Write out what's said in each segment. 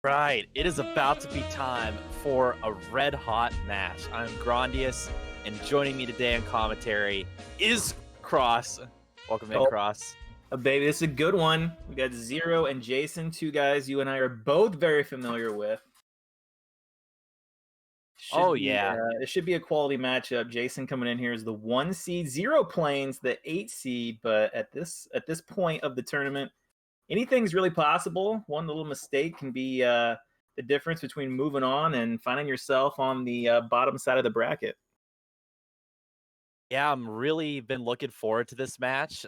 Right, it is about to be time for a red-hot match. I'm Grondious, and joining me today on commentary is Cross. Welcome in, Cross. Baby, this is a good one. We got Zero and Jason, two guys you and I are both very familiar with. It should be a quality matchup. Jason coming in here is the 1 seed, Zero Plains the 8 seed, but at this point of the tournament, anything's really possible. One little mistake can be the difference between moving on and finding yourself on the bottom side of the bracket. Yeah, I'm really been looking forward to this match.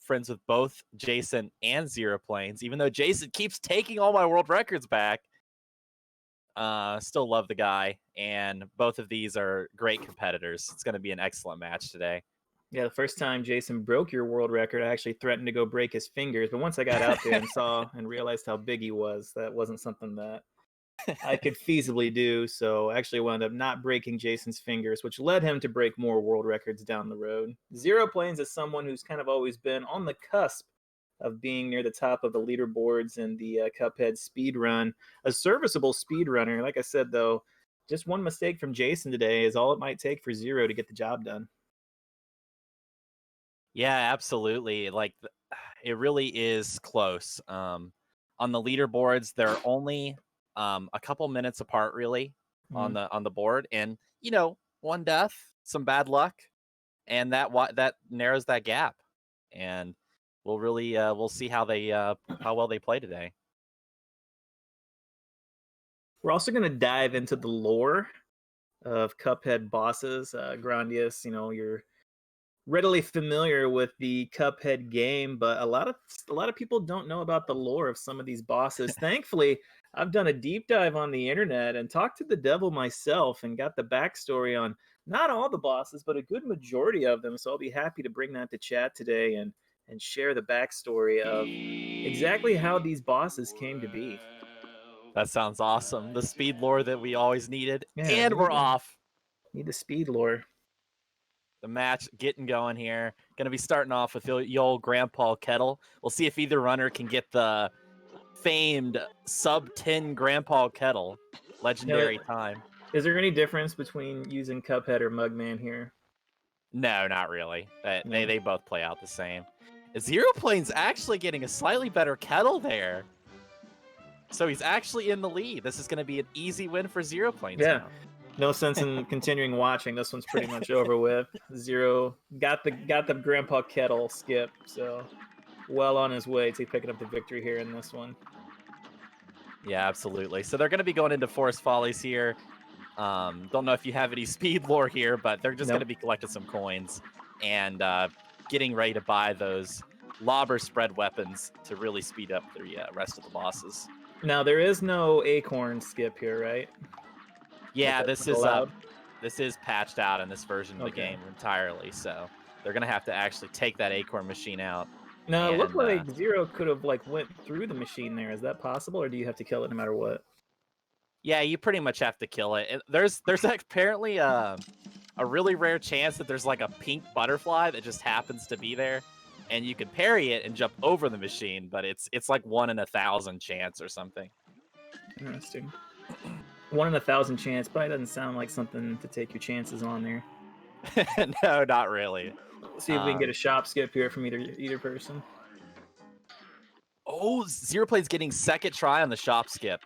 Friends with both Jason and Zero Plains, even though Jason keeps taking all my world records back. Still love the guy, and both of these are great competitors. It's going to be an excellent match today. Yeah, the first time Jason broke your world record, I actually threatened to go break his fingers. But once I got out there and saw and realized how big he was, that wasn't something that I could feasibly do. So I actually wound up not breaking Jason's fingers, which led him to break more world records down the road. Zero Plains is someone who's kind of always been on the cusp of being near the top of the leaderboards in the Cuphead speedrun. A serviceable speedrunner. Like I said, though, just one mistake from Jason today is all it might take for Zero to get the job done. Yeah, absolutely. Like, it really is close. On the leaderboards, they're only a couple minutes apart, really, on the board, and one death, some bad luck, and that narrows that gap. And we'll really we'll see how well they play today. We're also going to dive into the lore of Cuphead bosses. Grondious, you're readily familiar with the Cuphead game, but a lot of people don't know about the lore of some of these bosses. Thankfully, I've done a deep dive on the internet and talked to the devil myself and got the backstory on not all the bosses, but a good majority of them. So I'll be happy to bring that to chat today and share the backstory of exactly how these bosses came to be. That sounds awesome. The speed lore that we always needed. Yeah, and we're off. Need the speed lore. The match getting going here. Going to be starting off with the old Grandpa Kettle. We'll see if either runner can get the famed sub 10 Grandpa Kettle. Legendary time. Is there any difference between using Cuphead or Mugman here? No, not really. They both play out the same. Zero Plains actually getting a slightly better Kettle there. So he's actually in the lead. This is going to be an easy win for Zero Plains now. No sense in continuing watching. This one's pretty much over with. Zero got the Grandpa Kettle skip, so well on his way to picking up the victory here in this one. Yeah, absolutely. So they're going to be going into Forest Follies here. Don't know if you have any speed lore here, but they're just going to be collecting some coins and getting ready to buy those lobber spread weapons to really speed up the rest of the bosses. Now, there is no acorn skip here, right? Yeah, this is patched out in this version of the game entirely, so they're going to have to actually take that acorn machine out. Now, it looked like Zero could have went through the machine there. Is that possible, or do you have to kill it no matter what? Yeah, you pretty much have to kill it. There's apparently a really rare chance that there's like a pink butterfly that just happens to be there, and you can parry it and jump over the machine, but it's like 1 in 1,000 chance or something. Interesting. 1 in 1,000 chance probably doesn't sound like something to take your chances on there. No, not really. Let's see if we can get a shop skip here from either person. Oh, Zero Plains getting second try on the shop skip.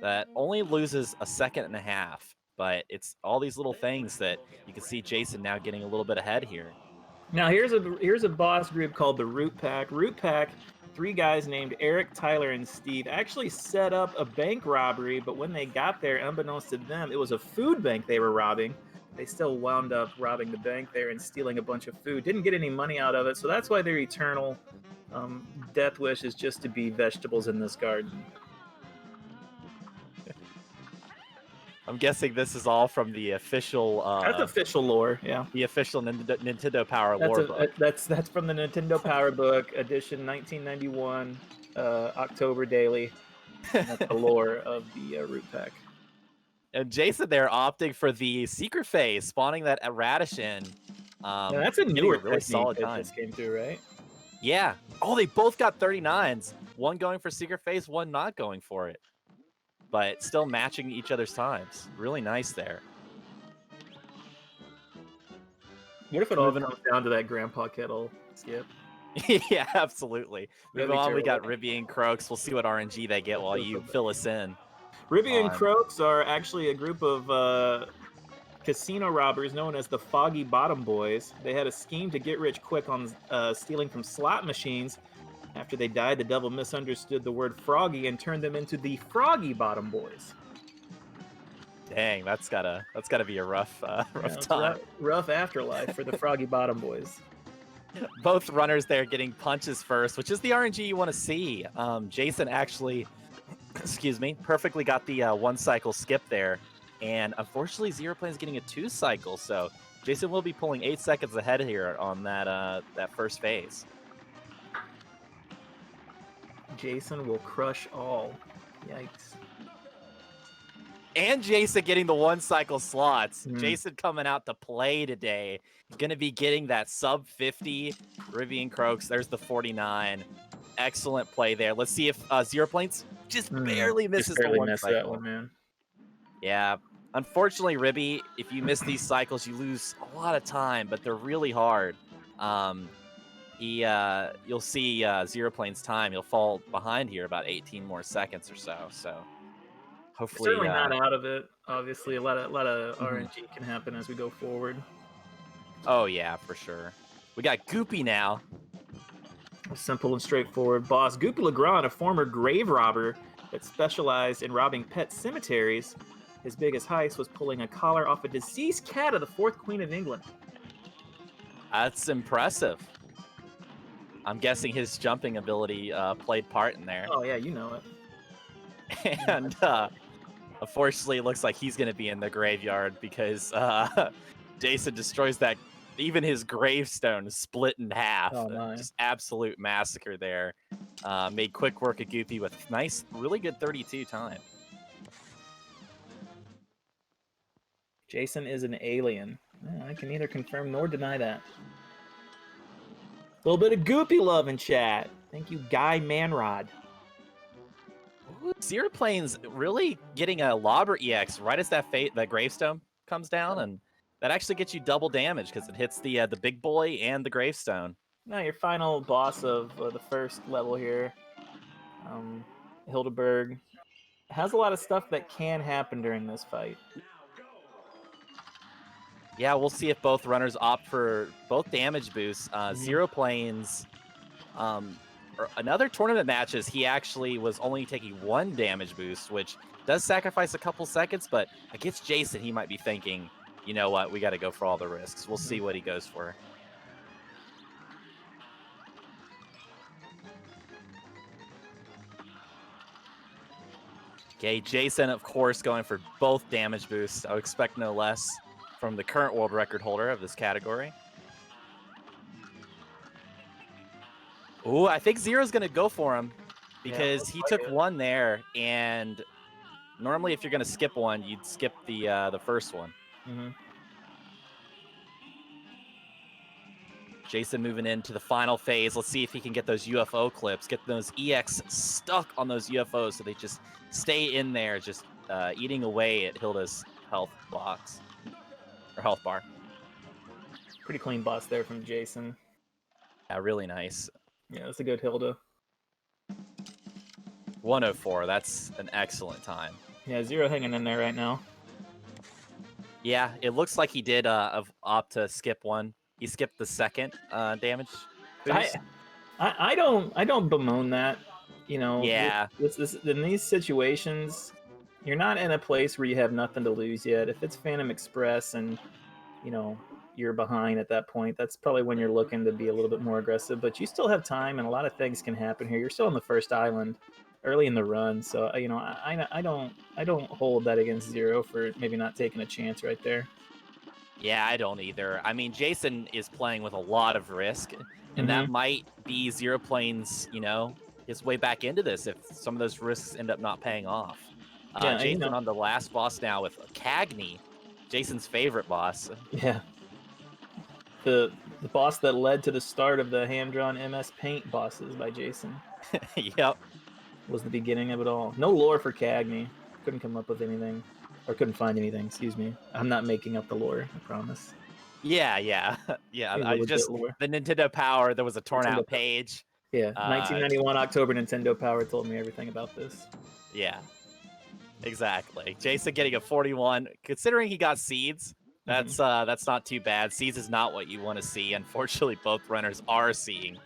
That only loses a 1.5 seconds, but it's all these little things that you can see Jason now getting a little bit ahead here. Now here's a boss group called the Root Pack. Root Pack, 3 guys named Eric, Tyler, and Steve actually set up a bank robbery, but when they got there, unbeknownst to them, it was a food bank they were robbing. They still wound up robbing the bank there and stealing a bunch of food. Didn't get any money out of it, so that's why their eternal death wish is just to be vegetables in this garden. I'm guessing this is all from the official... that's official lore, yeah. The official Nintendo Power lore book. That's from the Nintendo Power book, edition 1991, October daily. That's the lore of the Root Pack. And Jason there opting for the secret phase, spawning that Radish in. That's a newer really solid time. This came through, right? Yeah. Oh, they both got 39s. One going for secret phase, one not going for it. But still matching each other's times. Really nice there. What if it all comes down to that Grandpa Kettle skip? Yeah, absolutely. That'd Moving be on, we got terrible. Ribby and Croaks. We'll see what RNG they get while you fill us in. Ribby and Croaks are actually a group of casino robbers known as the Foggy Bottom Boys. They had a scheme to get rich quick on stealing from slot machines. After they died, the devil misunderstood the word froggy and turned them into the Froggy Bottom Boys. Dang, that's gotta be a rough time. Rough afterlife for the Froggy Bottom Boys. Both runners there getting punches first, which is the RNG you want to see. Jason actually, excuse me, perfectly got the 1 cycle skip there. And unfortunately, Zero Plane's getting a 2 cycle, so Jason will be pulling 8 seconds ahead here on that first phase. Jason will crush all. Yikes. And Jason getting the 1 cycle slots. Jason coming out to play today. Going to be getting that sub 50. Ribby and Croaks, there's the 49. Excellent play there. Let's see if Zero Planes just barely misses the 1 cycle. That one, man. Yeah. Unfortunately, Ribby, if you miss these cycles, you lose a lot of time, but they're really hard. You'll see Zero Plane's time. He'll fall behind here about 18 more seconds or so. So hopefully, certainly not out of it. Obviously, a lot of RNG can happen as we go forward. Oh yeah, for sure. We got Goopy now. A simple and straightforward boss. Goopy Legrand, a former grave robber that specialized in robbing pet cemeteries. His biggest heist was pulling a collar off a deceased cat of the 4th Queen of England. That's impressive. I'm guessing his jumping ability played part in there. Oh yeah, you know it. And unfortunately, it looks like he's going to be in the graveyard because Jason destroys that. Even his gravestone is split in half. Oh, nice. Just absolute massacre there. Made quick work of Goopy with nice, really good 32 time. Jason is an alien. I can neither confirm nor deny that. A little bit of Goopy love in chat. Thank you, Guy Manrod. Zero Plane's really getting a Lobber EX right as that gravestone comes down, and that actually gets you double damage because it hits the big boy and the gravestone. Now your final boss of the first level here, Hildeberg, has a lot of stuff that can happen during this fight. Yeah, we'll see if both runners opt for both damage boosts. Zero Planes, another tournament matches, he actually was only taking 1 damage boost, which does sacrifice a couple seconds, but against Jason, he might be thinking, you know what, we got to go for all the risks. We'll see what he goes for. Okay, Jason, of course, going for both damage boosts. I would expect no less from the current world record holder of this category. Ooh, I think Zero's going to go for him because he took 1 there, and normally if you're going to skip 1, you'd skip the first one. Jason moving into the final phase. Let's see if he can get those UFO clips, get those EX stuck on those UFOs so they just stay in there, just eating away at Hilda's health box. Or health bar. Pretty clean boss there from Jason. Yeah, really nice. Yeah, that's a good Hilda. 104, that's an excellent time. Yeah, Zero hanging in there right now. Yeah, it looks like he did opt to skip 1. He skipped the second damage boost. I don't bemoan that. You know, yeah. In these situations, you're not in a place where you have nothing to lose yet. If it's Phantom Express and, you know, you're behind at that point, that's probably when you're looking to be a little bit more aggressive. But you still have time, and a lot of things can happen here. You're still on the first island, early in the run, so you know I don't hold that against Zero for maybe not taking a chance right there. Yeah, I don't either. I mean, Jason is playing with a lot of risk, and that might be Zero Plane's, you know, his way back into this if some of those risks end up not paying off. Jason on the last boss now with Cagney, Jason's favorite boss. Yeah. The The boss that led to the start of the hand-drawn MS Paint bosses by Jason. Yep. Was the beginning of it all. No lore for Cagney. Couldn't come up with anything. Or couldn't find anything, excuse me. I'm not making up the lore, I promise. Yeah. I just lore. the Nintendo Power. There was a torn out Nintendo page. Yeah, 1991 October Nintendo Power told me everything about this. Yeah, exactly. Jason getting a 41. Considering he got seeds, that's not too bad. Seeds is not what you want to see. Unfortunately, both runners are seeing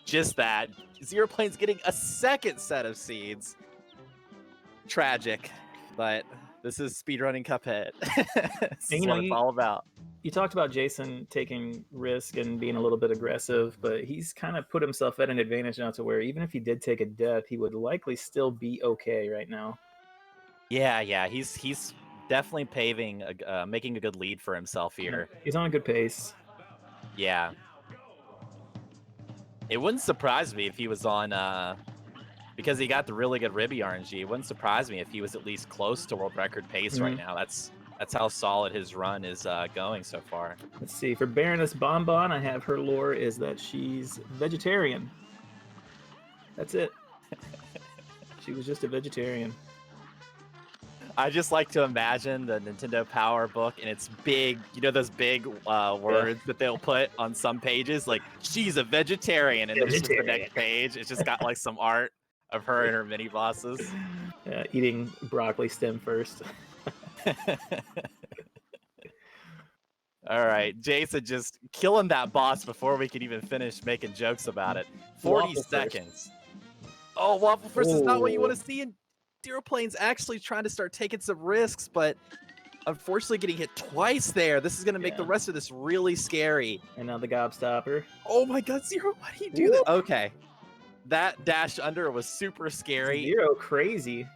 just that. Zero Plane's getting a second set of seeds. Tragic, but this is speedrunning Cuphead. This is what it's all about. You talked about Jason taking risk and being a little bit aggressive, but he's kind of put himself at an advantage now to where even if he did take a death, he would likely still be okay right now. Yeah, he's definitely paving, making a good lead for himself here. He's on a good pace. Yeah. It wouldn't surprise me if he was on, because he got the really good Ribby RNG. It wouldn't surprise me if he was at least close to world record pace right now. That's how solid his run is going so far. Let's see. For Baroness Bonbon, I have her lore is that she's vegetarian. That's it. She was just a vegetarian. I just like to imagine the Nintendo Power book and it's big, you know, those big words that they'll put on some pages, like she's a vegetarian, and then just the next page, it's just got like some art of her and her mini bosses. Eating broccoli stem first. All right, Jason just killing that boss before we could even finish making jokes about it. 40 Waffle seconds. Oh, Waffle First is not what you want to see. And Zero Plane's actually trying to start taking some risks, but unfortunately getting hit twice there. This is going to make the rest of this really scary. And now the Gobstopper. Oh my god, Zero, why do you do that? Okay. That dash under was super scary. Zero crazy.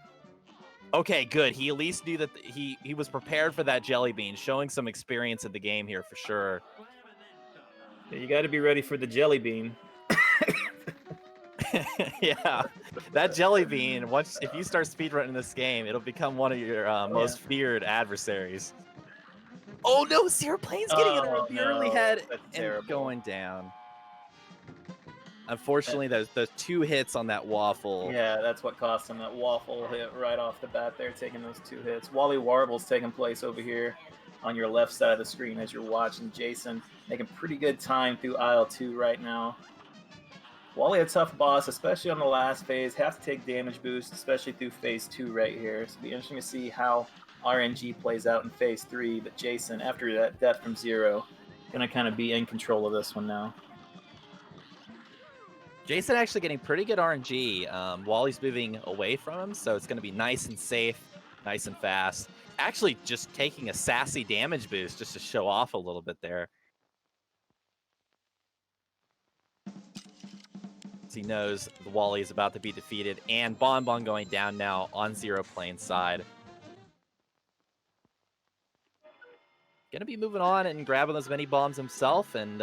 Okay, good. He at least knew that he was prepared for that jelly bean, showing some experience in the game here for sure. Yeah, you got to be ready for the jelly bean. Yeah, that jelly bean. If you start speedrunning this game, it'll become one of your most feared adversaries. Oh no, Zero Plane's getting it over the early head and going down. Unfortunately, those two hits on that waffle. Yeah, that's what cost him. That waffle hit right off the bat there, taking those two hits. Wally Warble's taking place over here on your left side of the screen as you're watching Jason making pretty good time through aisle 2 right now. Wally, a tough boss, especially on the last phase. Has to take damage boost, especially through phase 2 right here. So it'll be interesting to see how RNG plays out in phase 3. But Jason, after that death from Zero, gonna kind of be in control of this one now. Jason actually getting pretty good RNG. Wally's moving away from him, so it's going to be nice and safe, nice and fast. Actually, just taking a sassy damage boost just to show off a little bit there. He knows the Wally is about to be defeated, and Bonbon going down now on Zero Plane's side. Gonna be moving on and grabbing those mini bombs himself and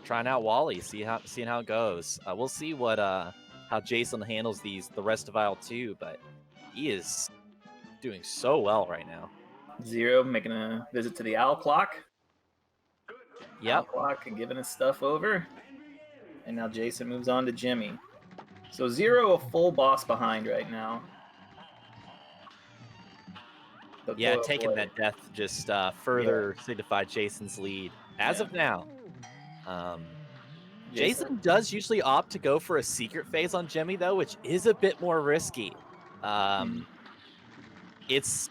trying out Wally, seeing how it goes. We'll see what how Jason handles the rest of aisle 2, but he is doing so well right now. Zero making a visit to the owl clock. Yep. Owl clock and giving his stuff over. And now Jason moves on to Jimmy. So Zero a full boss behind right now. But yeah, taking that death just further signified Jason's lead as of now. Jason does usually opt to go for a secret phase on Jimmy, though, which is a bit more risky. It's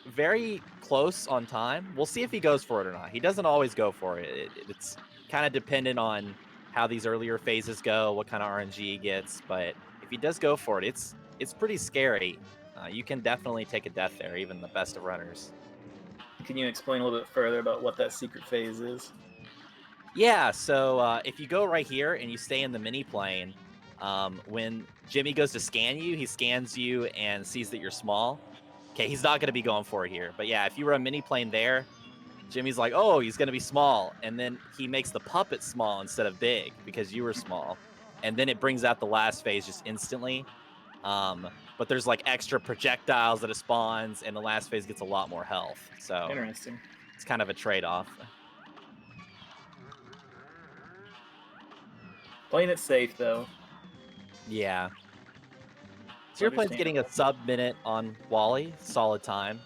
very close on time. We'll see if he goes for it or not. He doesn't always go for it. It's kind of dependent on how these earlier phases go, what kind of RNG he gets. But if he does go for it, it's pretty scary. You can definitely take a death there, even the best of runners. Can you explain a little bit further about what that secret phase is? Yeah, so if you go right here and you stay in the mini plane, when Jimmy goes to scan you, he scans you and sees that you're small. Okay, he's not going to be going for it here. But yeah, if you were a mini plane there, Jimmy's like, oh, he's going to be small. And then he makes the puppet small instead of big because you were small. And then it brings out the last phase just instantly. But there's like extra projectiles that it spawns, and the last phase gets a lot more health. So interesting. It's kind of a trade-off. Playing it safe, though. Yeah. Zero Plane's getting a sub-minute on Wally. Solid time.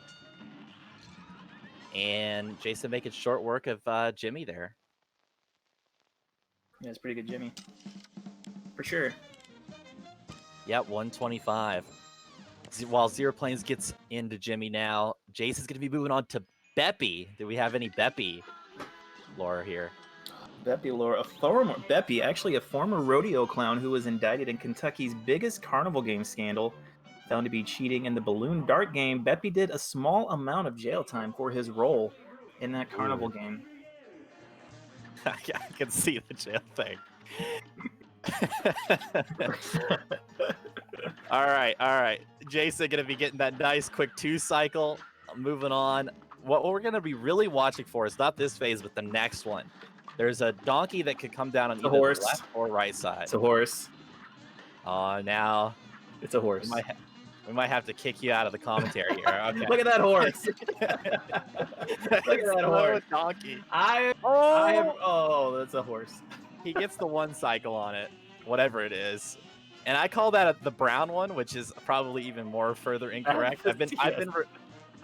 And Jason making short work of Jimmy there. Yeah, it's pretty good, Jimmy. For sure. Yep, 125. While Zero Planes gets into Jimmy now, Jason's going to be moving on to Beppy. Do we have any Beppy lore here? Beppy lore. Beppy, actually a former rodeo clown who was indicted in Kentucky's biggest carnival game scandal. Found to be cheating in the balloon dart game, Beppy did a small amount of jail time for his role in that carnival game. I can see the jail thing. All right. Jason going to be getting that nice quick 2 cycle. Moving on. What we're going to be really watching for is not this phase, but the next one. There's a donkey that could come down on either the left or right side. It's a horse. Now it's a horse. We might have to kick you out of the commentary here. Okay. Look at that horse. Look at that horse. Donkey. That's a horse. He gets the 1 cycle on it, whatever it is. And I call that the brown one, which is probably even more further incorrect.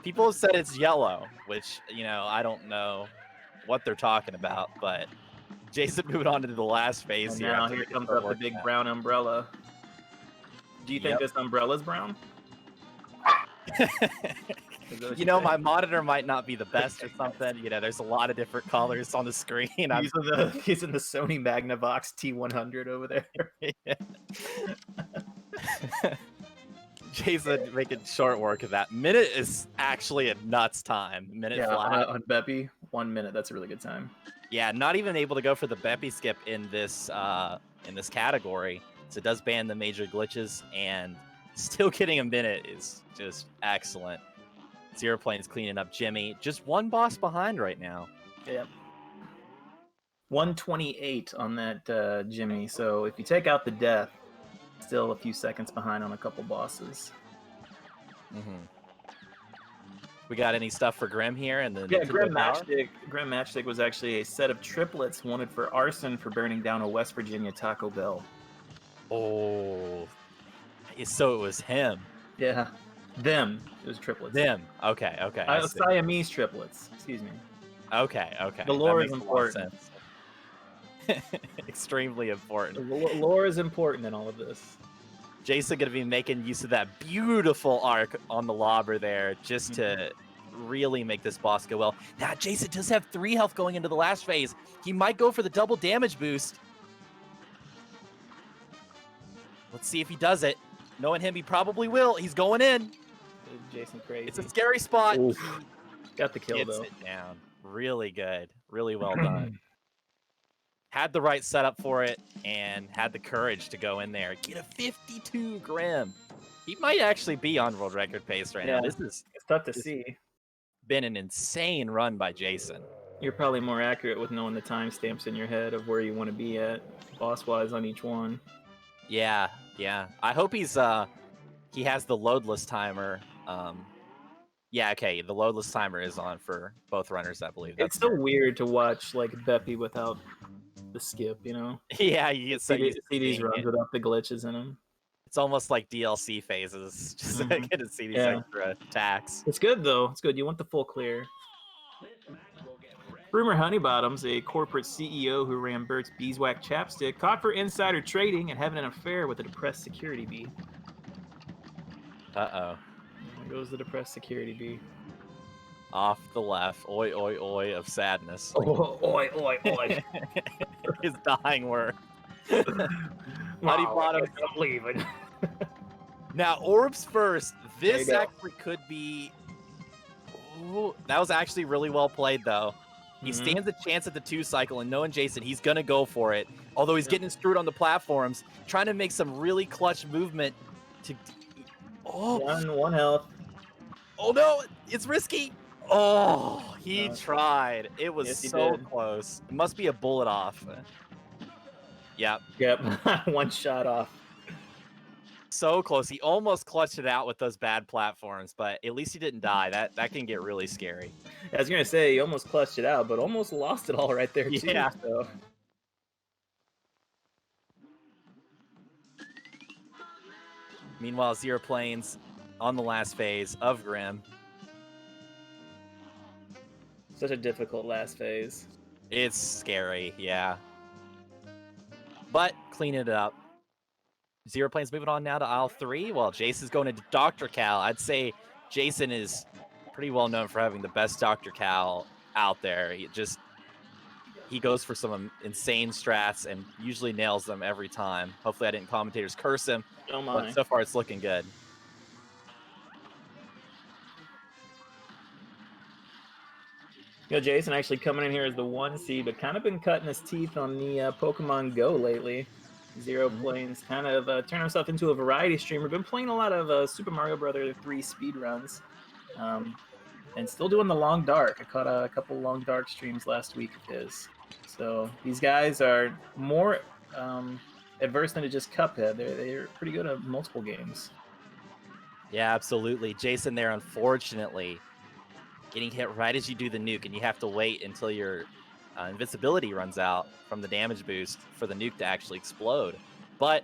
People have said it's yellow, which, I don't know what they're talking about, but Jason moved on to the last phase and here. Now here comes up the big brown umbrella. Do you think this umbrella's brown? My monitor might not be the best or something. There's a lot of different colors on the screen. He's in the Sony Magnavox T100 over there. Jason making short work of that. Minute is actually a nuts time. Minute flat. On Beppy, 1 minute. That's a really good time. Yeah, not even able to go for the Beppy skip in this category. So it does ban the major glitches, and still getting a minute is just excellent. Zero Plane's cleaning up Jimmy. Just 1 boss behind right now. Yep. 128 on that Jimmy. So if you take out the death, still a few seconds behind on a couple bosses. Mm-hmm. We got any stuff for Grim here? And then Grim Matchstick was actually a set of triplets wanted for arson for burning down a West Virginia Taco Bell. Oh, so it was him. Yeah, them. It was triplets. Them. Okay. Siamese triplets. Excuse me. Okay. The lore is important. Extremely important. The lore is important in all of this. Jason going to be making use of that beautiful arc on the lobber there just to really make this boss go well. Now, Jason does have 3 health going into the last phase. He might go for the double damage boost. Let's see if he does it. Knowing him, he probably will. He's going in. Jason crazy. It's a scary spot. Oof. Got the kill, though. Gets it down. Really good. Really well done. Had the right setup for it and had the courage to go in there. Get a 52 Grim. He might actually be on world record pace right now. It's tough to see. Been an insane run by Jason. You're probably more accurate with knowing the timestamps in your head of where you want to be at boss-wise on each one. Yeah. I hope he has the loadless timer. The loadless timer is on for both runners, I believe. It's so weird to watch like Beppy without the skip, Yeah, you get see these runs without the glitches in them. It's almost like DLC phases. Just I get to see these extra attacks. It's good though. It's good. You want the full clear. Rumor Honeybottom's a corporate CEO who ran Burt's Beeswax Chapstick, caught for insider trading and having an affair with a depressed security bee. Uh-oh. There goes the depressed security bee. Off the left. Oi, oi, oi of sadness. Oh, oi, oi, oi. His dying word. Honeybottom. I'm leaving. Now, orbs first. This actually could be... Ooh, that was actually really well played, though. He stands a chance at the 2 cycle, and knowing Jason, he's going to go for it. Although he's getting screwed on the platforms, trying to make some really clutch movement to... Oh, one health. Oh, no, it's risky. Oh, he tried. It was so close. It must be a bullet off. Yep. 1 shot off. So close. He almost clutched it out with those bad platforms, but at least he didn't die. That can get really scary. I was going to say, he almost clutched it out, but almost lost it all right there, too. Yeah. So. Meanwhile, Zero Planes on the last phase of Grim. Such a difficult last phase. It's scary, yeah. But cleaning it up. Zero Planes moving on now to aisle 3, while Jason's going into Dr. Cal. I'd say Jason is pretty well known for having the best Dr. Cal out there. He goes for some insane strats and usually nails them every time. Hopefully I didn't commentators curse him, Oh my. but so far it's looking good. Jason actually coming in here as the 1 seed, but kind of been cutting his teeth on the Pokemon Go lately. Zero Planes kind of turned himself into a variety streamer. Been playing a lot of Super Mario Bros. 3 speedruns. And still doing the Long Dark. I caught a couple Long Dark streams last week of his. So these guys are more adverse than to just Cuphead. They're pretty good at multiple games. Yeah, absolutely. Jason there, unfortunately, getting hit right as you do the nuke, and you have to wait until your invincibility runs out from the damage boost for the nuke to actually explode. But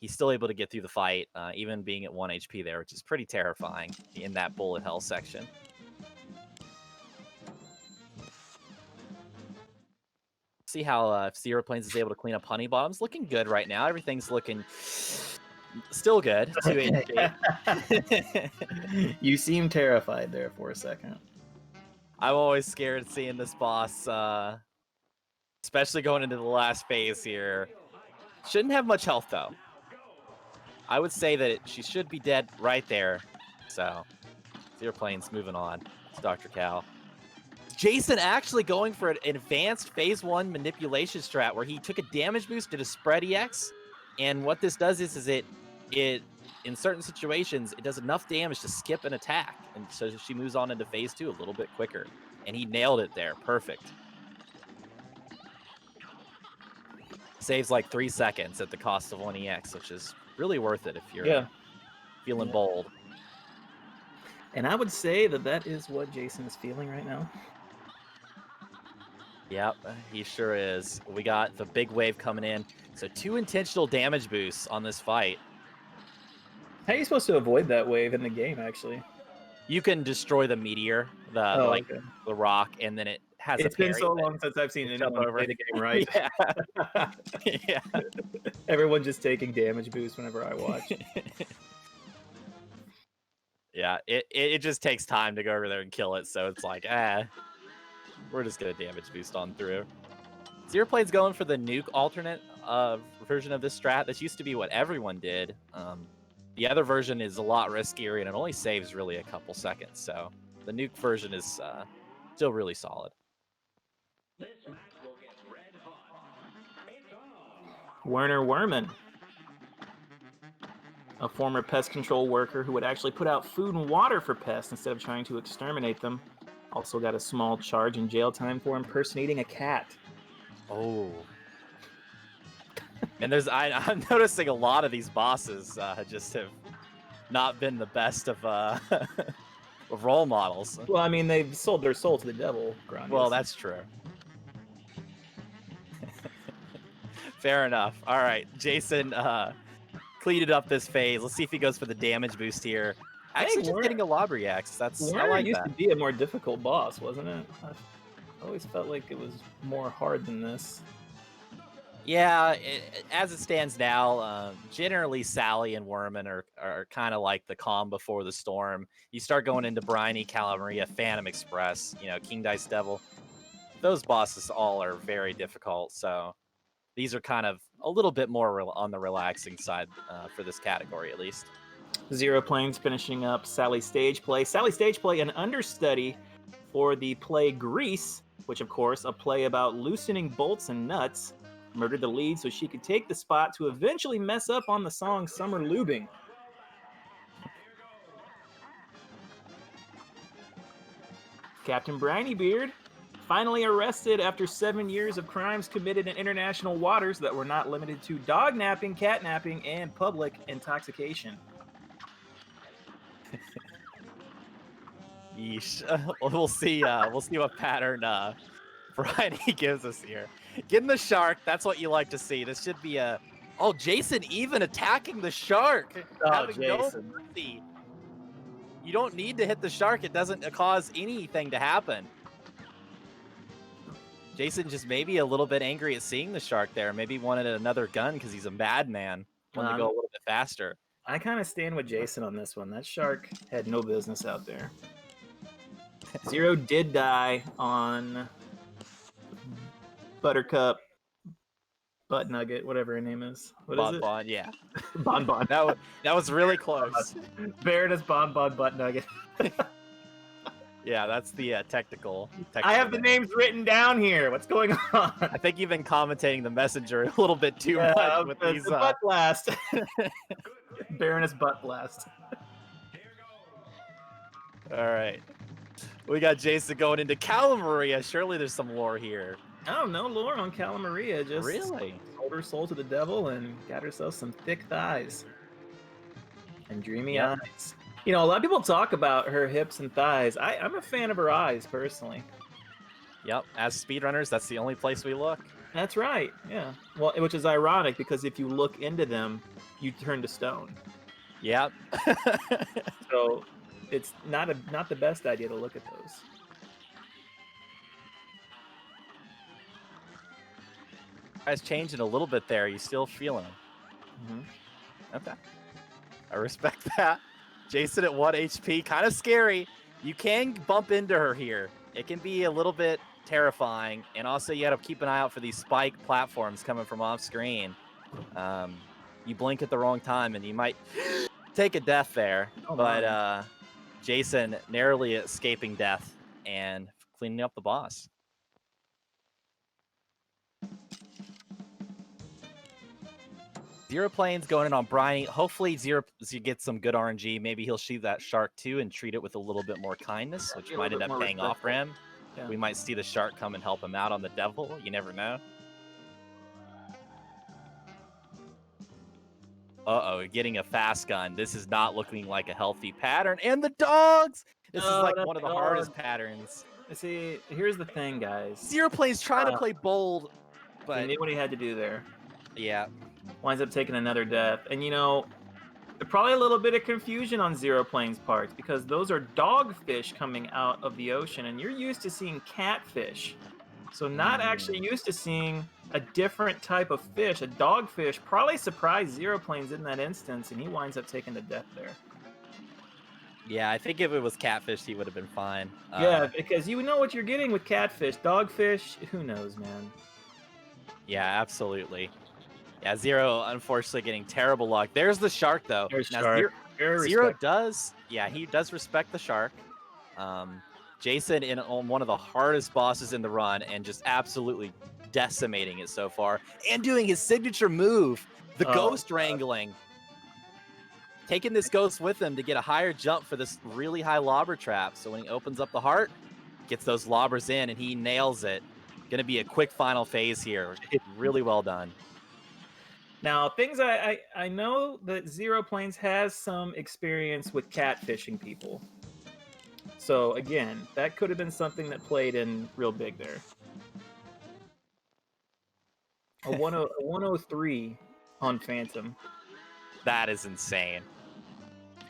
he's still able to get through the fight, even being at 1 HP there, which is pretty terrifying in that bullet hell section. See how if Zero Planes is able to clean up Honey Bombs. Looking good right now. Everything's looking still good. 2 HP. You seem terrified there for a second. I'm always scared seeing this boss, especially going into the last phase here. Shouldn't have much health, though. I would say that she should be dead right there. So, Zero Planes moving on. It's Dr. Cal. Jason actually going for an advanced phase 1 manipulation strat where he took a damage boost, did a spread EX, and what this does is it in certain situations, it does enough damage to skip an attack, and so she moves on into phase 2 a little bit quicker, and he nailed it there. Perfect. Saves like 3 seconds at the cost of 1 EX, which is really worth it if you're feeling bold. And I would say that is what Jason is feeling right now. Yep, he sure is. We got the big wave coming in. So 2 intentional damage boosts on this fight. How are you supposed to avoid that wave in the game, actually? You can destroy the meteor, the rock, and then it has It's a parry. Been so long since I've seen anyone play the game right. Yeah. Yeah. Everyone just taking damage boosts whenever I watch. Yeah, it just takes time to go over there and kill it, so it's like, we're just gonna damage boost on through. Zero Plane's going for the nuke alternate version of this strat. This used to be what everyone did. The other version is a lot riskier, and it only saves really a couple seconds. So the nuke version is still really solid. Werner Werman, a former pest control worker who would actually put out food and water for pests instead of trying to exterminate them. Also got a small charge in jail time for impersonating a cat. Oh. And I'm noticing a lot of these bosses just have not been the best of role models. Well, I mean, they've sold their soul to the devil, Grondious. Well, that's true. Fair enough. All right, Jason cleaned up this phase. Let's see if he goes for the damage boost here. Actually, just getting a lob reacts. I like used that. to be a more difficult boss, wasn't it? I always felt like it was more hard than this. Yeah, as it stands now, generally Sally and Werman are kind of like the calm before the storm. You start going into Briny, Calamaria, Phantom Express, King Dice Devil. Those bosses all are very difficult, so these are kind of a little bit more on the relaxing side for this category, at least. Zero Planes finishing up Sally Stage Play. Sally Stage Play, an understudy for the play Grease, which, of course, a play about loosening bolts and nuts. Murdered the lead so she could take the spot to eventually mess up on the song Summer Lubing. Captain Brinybeard, finally arrested after 7 years of crimes committed in international waters that were not limited to dog napping, cat napping, and public intoxication. Yeesh. We'll see what pattern Briny gives us here. Getting the shark, that's what you like to see. This should be a Oh, Jason even attacking the shark. Oh, having Jason. no mercy. You don't need to hit the shark. It doesn't cause anything to happen. Jason just maybe a little bit angry at seeing the shark there. Maybe wanted another gun because he's a madman. Wanted to go a little bit faster. I kind of stand with Jason on this one. That shark had no business out there. Zero did die on Buttercup, Butt Nugget, whatever her name is. What is it? Bon, yeah. Bon. That was really close. Baroness Bon Butt Nugget. Yeah, that's the technical. I have the names written down here. What's going on? I think you've been commentating the messenger a little bit too much with these. The Butt Blast. Baroness Butt Blast. All right. We got Jason going into Calamaria. Surely there's some lore here. Oh, no lore on Calamaria. Just really sold her soul to the devil and got herself some thick thighs and dreamy eyes. You know, a lot of people talk about her hips and thighs. I'm a fan of her eyes, personally. Yep. As speedrunners, that's the only place we look. That's right. Yeah. Well, which is ironic because if you look into them, you turn to stone. Yep. So it's not the best idea to look at those. Guys, changing a little bit there. You still feeling them? Mm-hmm. Okay. I respect that. Jason at 1 HP, kind of scary. You can bump into her here. It can be a little bit terrifying, and also you got to keep an eye out for these spike platforms coming from off screen. You blink at the wrong time, and you might take a death there. But Jason narrowly escaping death and cleaning up the boss. Zero Plane's going in on Briny. Hopefully Zero gets some good RNG. Maybe he'll shoot that shark too and treat it with a little bit more kindness, which might end up paying off for him. Yeah. We might see the shark come and help him out on the devil. You never know. Uh-oh, getting a fast gun. This is not looking like a healthy pattern. And the dogs! This is like one of the hardest patterns. See, here's the thing, guys. Zero Plane's trying to play bold, but he knew what he had to do there. Yeah. Winds up taking another death. And you know, probably a little bit of confusion on Zero Plane's parts because those are dogfish coming out of the ocean and you're used to seeing catfish. So not actually used to seeing a different type of fish, a dogfish. Probably surprised Zero Planes in that instance and he winds up taking the death there. Yeah, I think if it was catfish, he would have been fine. Yeah, because you know what you're getting with catfish. Dogfish, who knows, man. Yeah, absolutely. Yeah, Zero, unfortunately, getting terrible luck. There's the shark, though. There's now, shark. Zero does, he does respect the shark. Jason on one of the hardest bosses in the run and just absolutely decimating it so far. And doing his signature move, the ghost wrangling. Taking this ghost with him to get a higher jump for this really high lobber trap. So when he opens up the heart, gets those lobbers in, and he nails it. Going to be a quick final phase here. Really well done. Now, things I know that Zero Planes has some experience with catfishing people. So, again, that could have been something that played in real big there. A 103 on Phantom. That is insane.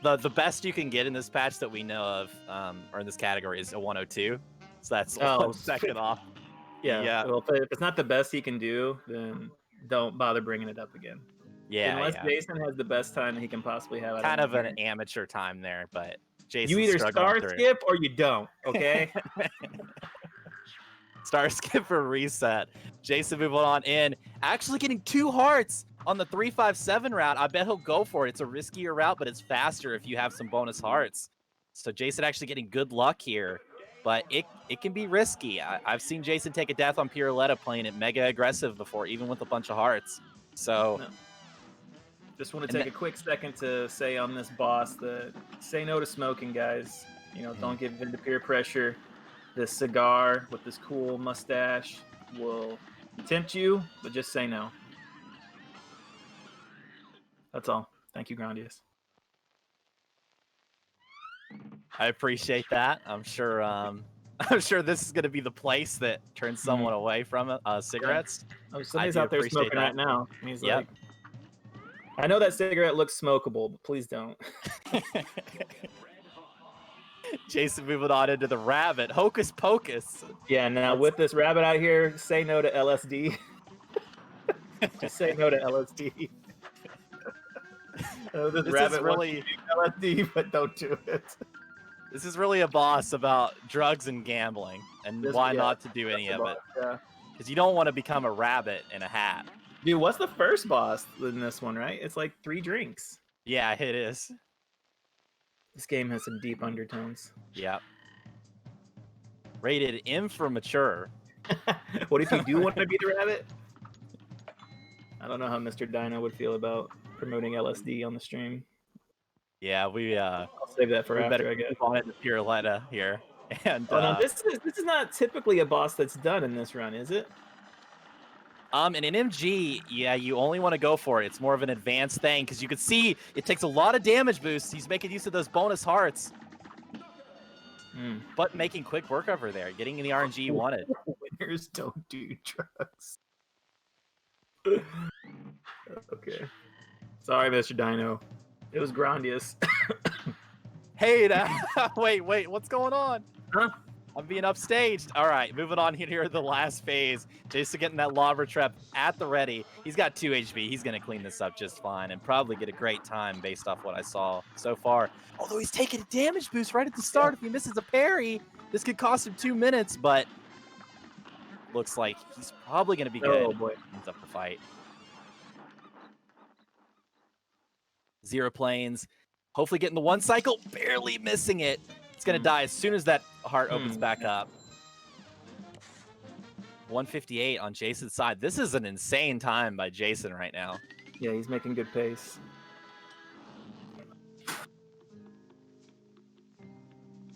The best you can get in this patch that we know of, or in this category, is a 102. So that's 1 second off. Yeah. Well, if it's not the best he can do, then don't bother bringing it up again. Yeah. Unless Jason has the best time that he can possibly have. Kind of an amateur time there, but Jason. You either star skip or you don't. Okay. Star skip or reset. Jason moving on in. Actually getting 2 hearts on the 357 route. I bet he'll go for it. It's a riskier route, but it's faster if you have some bonus hearts. So Jason actually getting good luck here. But it can be risky. I've seen Jason take a death on Piruletta playing it mega aggressive before, even with a bunch of hearts. So, just want to take a quick second to say on this boss that say no to smoking, guys. You know, don't give in to peer pressure. This cigar with this cool mustache will tempt you, but just say no. That's all. Thank you, Grondious. I appreciate that. I'm sure this is going to be the place that turns someone away from cigarettes. Oh, somebody's out there smoking right now. He's like, I know that cigarette looks smokable, but please don't. Jason moving on into the rabbit. Hocus pocus. Yeah, now with this rabbit out here, say no to LSD. Just say no to LSD. This rabbit really LSD, but don't do it. This is really a boss about drugs and gambling, and why not to do any of it? Yeah, because you don't want to become a rabbit in a hat. Dude, what's the first boss in this one? Right? It's like 3 drinks. Yeah, it is. This game has some deep undertones. Yep. Rated M for mature. What if you do want to be the rabbit? I don't know how Mr. Dino would feel about promoting LSD on the stream. Yeah, I'll save that for after, I guess. On it to Pureletta here. And no, this is not typically a boss that's done in this run, is it? In an MG, yeah, you only want to go for it. It's more of an advanced thing because you can see it takes a lot of damage boosts. He's making use of those bonus hearts. But making quick work over there, getting the RNG you wanted. Winners don't do drugs. Okay. Sorry, Mr. Dino. It was Grondious. Hey, wait, what's going on? Huh? I'm being upstaged. All right, moving on here to the last phase. Jason getting that lava trap at the ready. He's got 2 HP. He's going to clean this up just fine and probably get a great time based off what I saw so far. Although he's taking a damage boost right at the start. If he misses a parry, this could cost him 2 minutes, but looks like he's probably going to be good. Oh, boy. Ends up the fight. Zero Planes. Hopefully getting the 1 cycle. Barely missing it. It's going to die as soon as that heart opens back up. 158 on Jason's side. This is an insane time by Jason right now. Yeah, he's making good pace.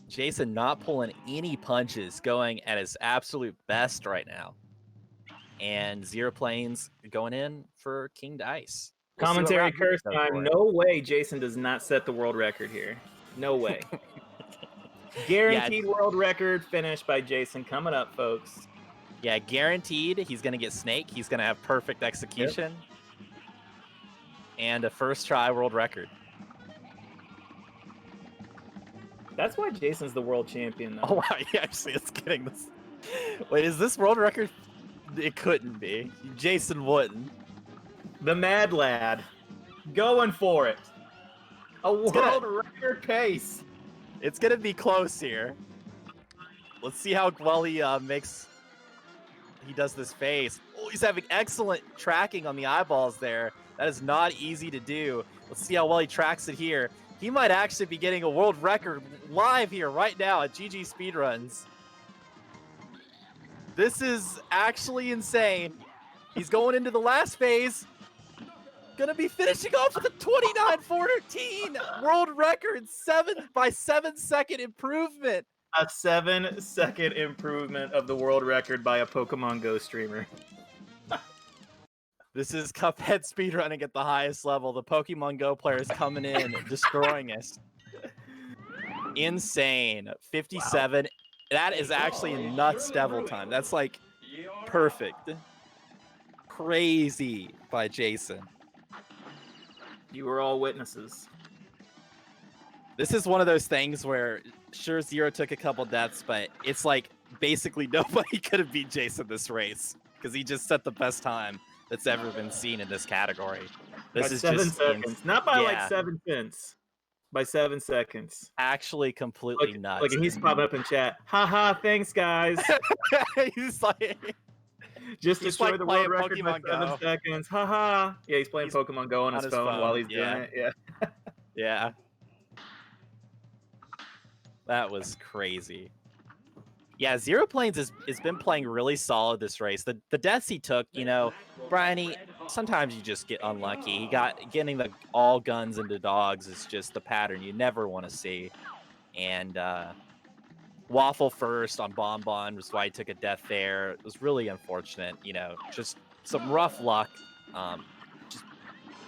Jason not pulling any punches, going at his absolute best right now. And Zero Planes going in for King Dice. Commentary curse time. No way Jason does not set the world record here. No way. Guaranteed world record finish by Jason coming up, folks. Yeah, guaranteed. He's going to get Snake. He's going to have perfect execution. Yep. And a first try world record. That's why Jason's the world champion, though. Oh, wow. Yeah, actually, it's getting this. Wait, is this world record? It couldn't be. Jason wouldn't. The Mad Lad. Going for it. A world record pace. It's going to be close here. Let's see how well he he does this phase. Oh, he's having excellent tracking on the eyeballs there. That is not easy to do. Let's see how well he tracks it here. He might actually be getting a world record live here right now at GG Speedruns. This is actually insane. He's going into the last phase. Gonna be finishing off with a 29-14 world record, 7 second improvement. A 7-second improvement of the world record by a Pokemon Go streamer. This is Cuphead speedrunning at the highest level. The Pokemon Go players coming in, destroying us. Insane. 57. Wow. That is actually nuts devil time. That's like perfect. Crazy by Jason. You were all witnesses. This is one of those things where, sure, Zero took a couple deaths, but it's like basically nobody could have beat Jason this race because he just set the best time that's ever been seen in this category. This by is 7 just seconds, not by like 7 cents. By 7 seconds. Actually, completely nuts. Like, and he's popping up in chat. Haha, thanks, guys. He's like... Just destroy the world record by 7 seconds. Haha. Yeah, he's playing Pokemon Go on his phone while he's doing it. Yeah. Yeah. That was crazy. Yeah, Zero Planes has been playing really solid this race. The deaths he took, you know, Bryony, sometimes you just get unlucky. Getting the all guns into dogs is just the pattern you never want to see. And Waffle first on Bonbon was why he took a death there. It was really unfortunate, you know, just some rough luck. Just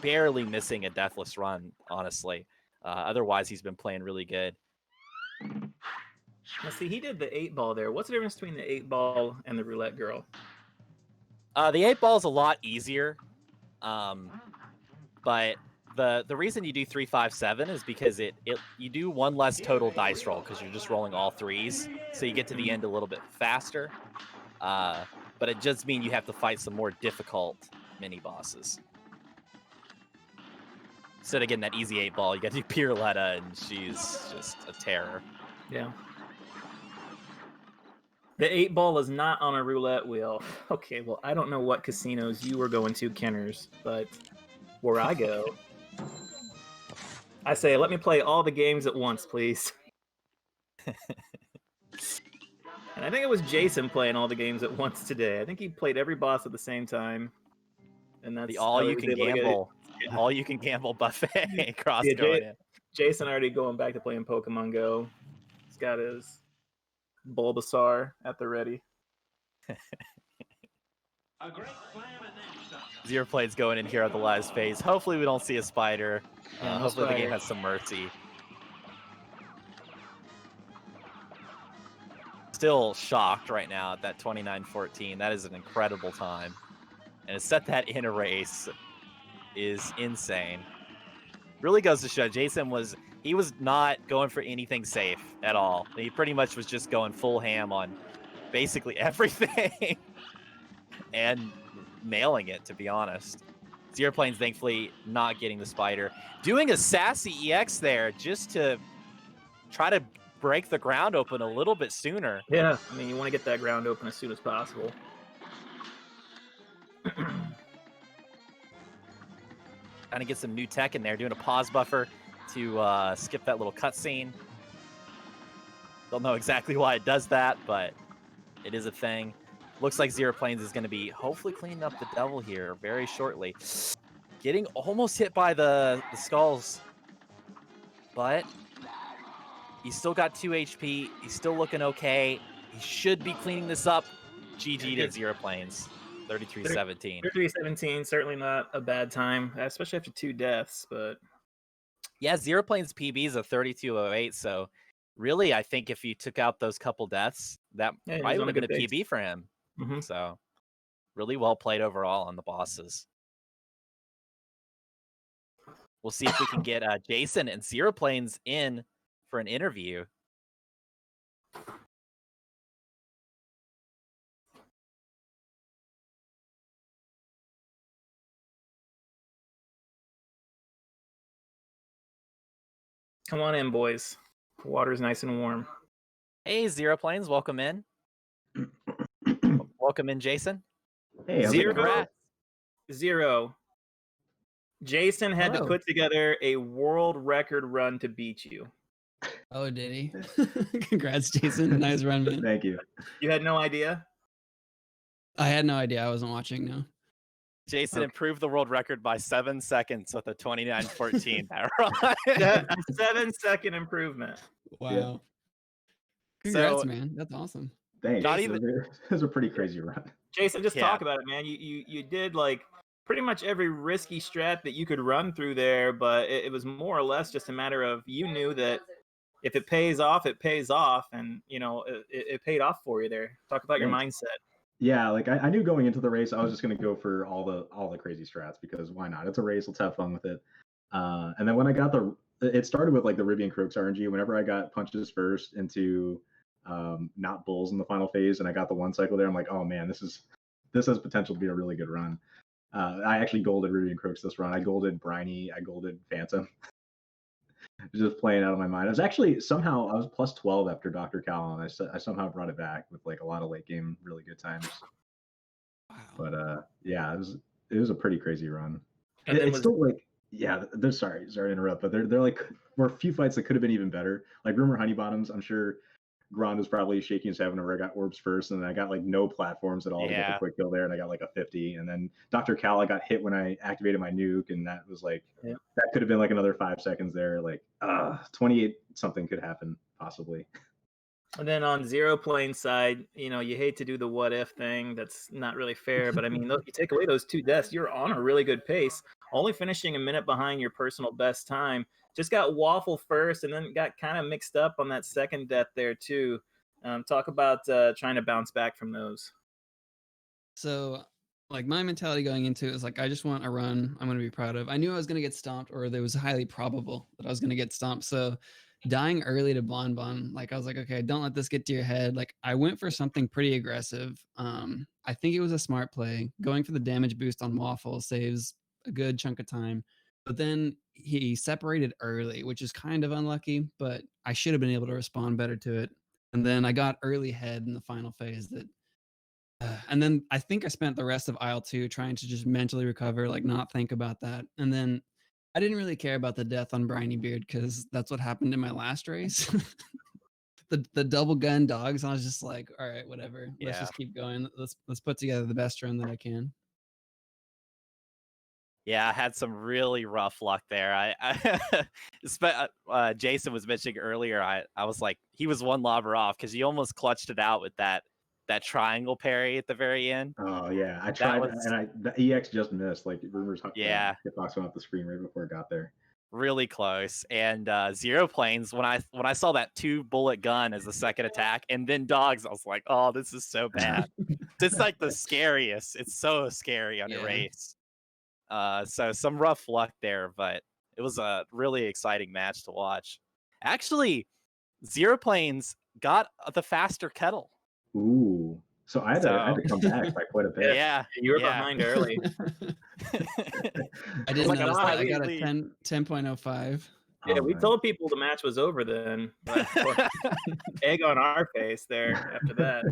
barely missing a deathless run, honestly. Otherwise, he's been playing really good. Let's see, he did the 8-ball there. What's the difference between the 8-ball and the roulette girl? The 8-ball is a lot easier. But the reason you do 3, 5, 7 is because you do one less total dice roll because you're just rolling all threes, so you get to the end a little bit faster. But it just means you have to fight some more difficult mini bosses. Instead of getting that easy 8-ball, you got to do Piruletta, and she's just a terror. Yeah. The 8-ball is not on a roulette wheel. Okay, well, I don't know what casinos you were going to, Kenners, but where I go, I say, let me play all the games at once, please. And I think it was Jason playing all the games at once today. I think he played every boss at the same time. And that's the all-you-can-gamble buffet cross going in. Jason already going back to playing Pokemon Go. He's got his Bulbasaur at the ready. Zero Plane's going in here on the last phase. Hopefully we don't see a spider. Yeah, no hopefully spider. The game has some mercy. Still shocked right now at that 29-14. That is an incredible time. And to set that in a race is insane. Really goes to show Jason was not going for anything safe at all. He pretty much was just going full ham on basically everything and nailing it, to be honest. Zero Plane's thankfully not getting the spider. Doing a sassy EX there just to try to break the ground open a little bit sooner. Yeah, I mean, you want to get that ground open as soon as possible. Trying to get some new tech in there, doing a pause buffer to skip that little cutscene. Don't know exactly why it does that, but it is a thing. Looks like Zero Planes is going to be hopefully cleaning up the devil here very shortly. Getting almost hit by the skulls, but he's still got 2 HP. He's still looking okay. He should be cleaning this up. GG to Zero Planes. 33-17. 33-17, certainly not a bad time, especially after 2 deaths, but... Yeah, Zero Planes PB is a 32.08, so really I think if you took out those couple deaths, that probably would have been a PB for him. Mm-hmm. So, really well played overall on the bosses. We'll see if we can get Jason and Zero Planes in for an interview. Come on in, boys. The water's nice and warm. Hey, Zero Planes, welcome in. Welcome in, Jason. Hey, Zero. Jason had to put together a world record run to beat you. Oh, did he? Congrats, Jason. Nice run, man. Thank you. You had no idea? I had no idea. I wasn't watching, no. Jason improved the world record by 7 seconds with a 29-14 power run. A 7-second improvement. Wow. Yeah. Congrats, man. That's awesome. Thanks. It was a pretty crazy run. Jason, just talk about it, man. You did like pretty much every risky strat that you could run through there, but it was more or less just a matter of you knew that if it pays off, it pays off, and you know it paid off for you there. Talk about your mindset. Yeah, like I knew going into the race, I was just going to go for all the crazy strats because why not? It's a race. Let's have fun with it. And then when I got it started with like the Ribby and Croaks RNG. Whenever I got punches first into not bulls in the final phase, and I got the 1 cycle there, I'm like, oh man, this has potential to be a really good run. I actually golded Ribby and Croaks this run. I golded Briny. I golded Phantom. Just playing out of my mind. I was plus 12 after Dr. Cal, and I somehow brought it back with like a lot of late game, really good times. Wow. But yeah, it was a pretty crazy run. It's still like, yeah, they're sorry to interrupt, but they're like, were a few fights that could have been even better. Like Rumor Honeybottoms, I'm sure Grond was probably shaking his head whenever I got orbs first, and then I got like no platforms at all to get the quick kill there, and I got like a 50. And then Dr. Cal, I got hit when I activated my nuke, and that was like that could have been like another 5 seconds there. Like 28 something could happen possibly. And then on Zero Plane side, you know, you hate to do the what if thing. That's not really fair, but I mean, you take away those 2 deaths, you're on a really good pace. Only finishing a minute behind your personal best time. Just got waffle first, and then got kind of mixed up on that second death there too. Talk about trying to bounce back from those. So Like my mentality going into it is like I just want a run I'm going to be proud of. I knew I was going to get stomped, or there was highly probable that I was going to get stomped. So dying early to Bon, like I was like, okay, don't let this get to your head. Like I went for something pretty aggressive. I think it was a smart play. Going for the damage boost on Waffle saves a good chunk of time. But then he separated early, which is kind of unlucky, but I should have been able to respond better to it. And then I got early head in the final phase that and then I think I spent the rest of aisle 2 trying to just mentally recover, like not think about that. And then I didn't really care about the death on Briny Beard because that's what happened in my last race. the double gun dogs. I was just like, all right, whatever. Let's just keep going. Let's put together the best run that I can. Yeah, I had some really rough luck there. Jason was mentioning earlier. I was like, he was one lobber off because he almost clutched it out with that triangle parry at the very end. Oh yeah, I tried, and the EX just missed. Like rumors, hitbox went off the screen right before it got there. Really close. And Zero Planes, when I saw that 2-bullet gun as the second attack, and then dogs, I was like, oh, this is so bad. It's like the scariest. It's so scary on a race. So some rough luck there, but it was a really exciting match to watch. Actually, Zero Planes got the faster Kettle. Ooh. So I had to come back by quite a bit. Yeah. You were behind early. I didn't notice that. I got a 10.05. Yeah, we told people the match was over then. But egg on our face there after that.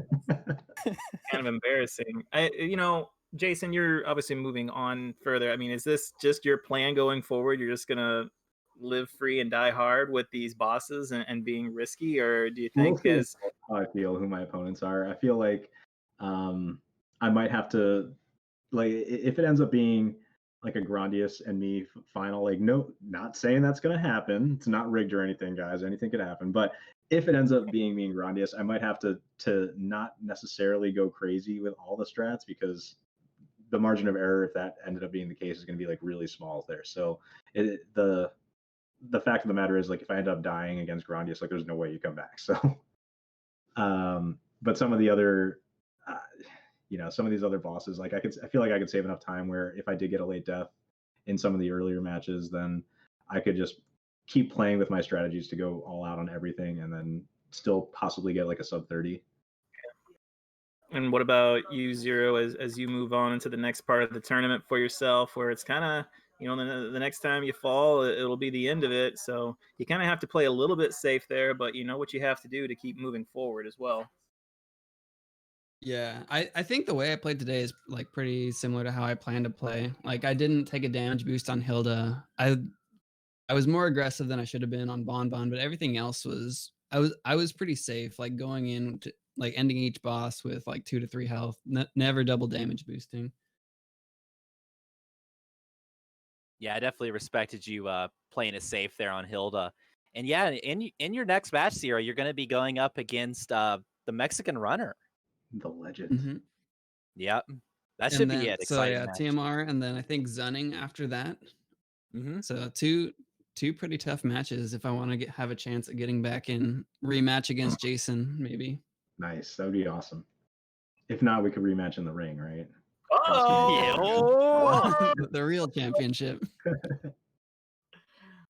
Kind of embarrassing. Jason, you're obviously moving on further. I mean, is this just your plan going forward? You're just gonna live free and die hard with these bosses and being risky, or do you think is how I feel who my opponents are? I feel like I might have to, like, if it ends up being like a Grondious and me final, like, no, not saying that's gonna happen. It's not rigged or anything, guys. Anything could happen. But if it ends up being me and Grondious, I might have to not necessarily go crazy with all the strats, because the margin of error, if that ended up being the case, is going to be like really small there. So the fact of the matter is, like, if I end up dying against Grondious, like, there's no way you come back. So, but some of the other, some of these other bosses, like, I feel like I could save enough time where if I did get a late death in some of the earlier matches, then I could just keep playing with my strategies to go all out on everything and then still possibly get like a sub 30. And what about you, Zero, as you move on into the next part of the tournament for yourself, where it's kind of, the next time you fall, it'll be the end of it. So you kind of have to play a little bit safe there, but you know what you have to do to keep moving forward as well. Yeah, I think the way I played today is like pretty similar to how I planned to play. Like I didn't take a damage boost on Hilda. I was more aggressive than I should have been on Bon, but everything else was I was pretty safe. Like going in to, like ending each boss with like 2 to 3 health, never double damage boosting. Yeah, I definitely respected you playing it safe there on Hilda. And yeah, in your next match, Zero, you're going to be going up against the Mexican runner. The legend. Mm-hmm. Yep. That should be it. So yeah, match. TMR, and then I think Zunning after that. Mm-hmm. So two pretty tough matches if I want to have a chance at getting back in rematch against Jason, maybe. Nice. That would be awesome. If not, we could rematch in the ring, right? Oh, yeah. The real championship.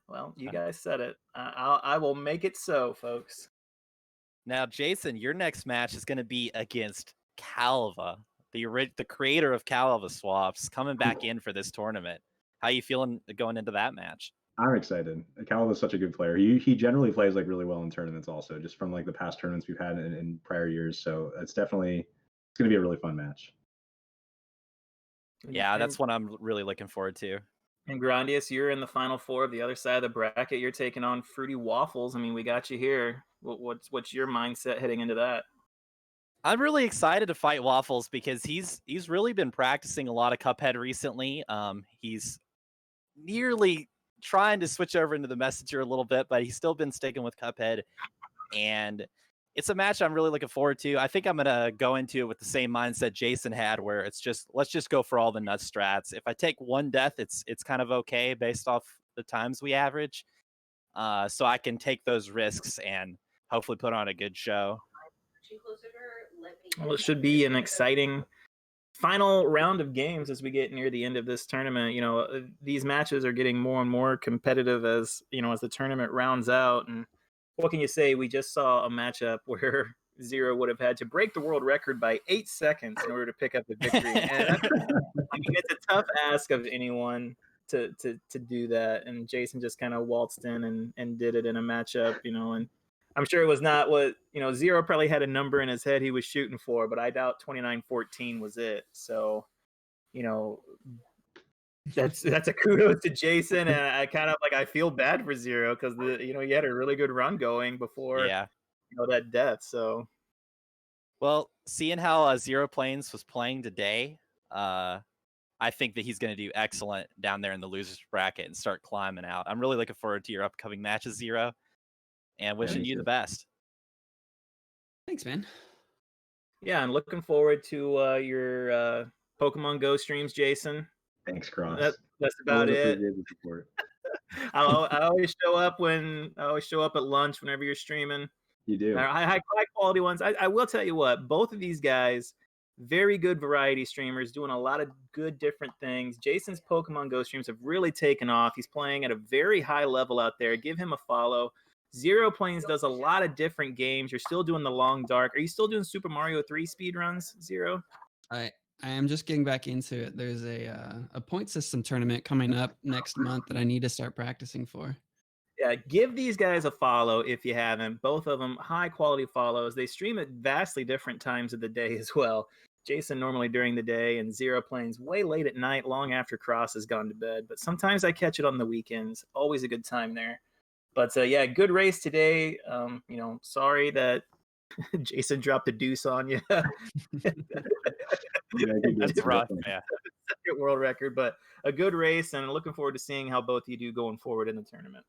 Well, you guys said it. I will make it so, folks. Now, Jason, your next match is going to be against Calva, the creator of Calva Swaps, coming back in for this tournament. How you feeling going into that match? I'm excited. Calva is such a good player. He generally plays like really well in tournaments, also, just from like the past tournaments we've had in prior years. So it's going to be a really fun match. Yeah, that's what I'm really looking forward to. And Grondious, you're in the final 4 of the other side of the bracket. You're taking on Fruity Waffles. I mean, we got you here. What's your mindset heading into that? I'm really excited to fight Waffles because he's really been practicing a lot of Cuphead recently. He's nearly trying to switch over into the Messenger a little bit, but he's still been sticking with Cuphead. And it's a match I'm really looking forward to. I think I'm going to go into it with the same mindset Jason had, where it's just, let's just go for all the nut strats. If I take one death, it's kind of okay based off the times we average. So I can take those risks and hopefully put on a good show. Well, it should be an exciting final round of games as we get near the end of this tournament. You know, these matches are getting more and more competitive as the tournament rounds out. And what can you say? We just saw a matchup where Zero would have had to break the world record by 8 seconds in order to pick up the victory. And I mean, it's a tough ask of anyone to do that. And Jason just kind of waltzed in and did it in a matchup, and I'm sure it was not what, Zero probably had a number in his head he was shooting for, but I doubt 29-14 was it. So, that's a kudos to Jason. And I kind of I feel bad for Zero because he had a really good run going before that death. So, well, seeing how Zero Planes was playing today, I think that he's going to do excellent down there in the losers bracket and start climbing out. I'm really looking forward to your upcoming matches, Zero, and wishing you the best. Thanks, man. Yeah, I'm looking forward to your Pokemon Go streams, Jason. Thanks, Cross. That's about it. I always show up at lunch whenever you're streaming. You do. High quality ones. I will tell you what, both of these guys, very good variety streamers, doing a lot of good different things. Jason's Pokemon Go streams have really taken off. He's playing at a very high level out there. Give him a follow. Zero Planes does a lot of different games. You're still doing the Long Dark. Are you still doing Super Mario 3 speedruns, Zero? I am just getting back into it. There's a point system tournament coming up next month that I need to start practicing for. Yeah, give these guys a follow if you haven't. Both of them high quality follows. They stream at vastly different times of the day as well. Jason normally during the day, and Zero Planes way late at night, long after Cross has gone to bed. But sometimes I catch it on the weekends. Always a good time there. But yeah, good race today. Sorry that Jason dropped a deuce on you. That's rough, yeah. Second world record, but a good race, and looking forward to seeing how both you do going forward in the tournament.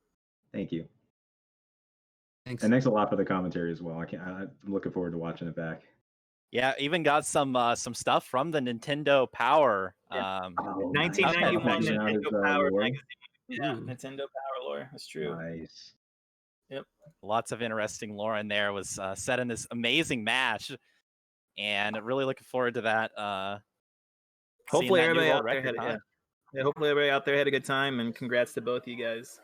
Thank you. Thanks. And thanks a lot for the commentary as well. I'm looking forward to watching it back. Yeah, even got some stuff from the Nintendo Power. 1991 Nintendo Power magazine. Yeah, Ooh. Nintendo Power lore. That's true. Nice. Yep. Lots of interesting lore in there. Was set in this amazing match, and really looking forward to that. Hopefully everybody out there hopefully everybody out there had a good time, and congrats to both you guys.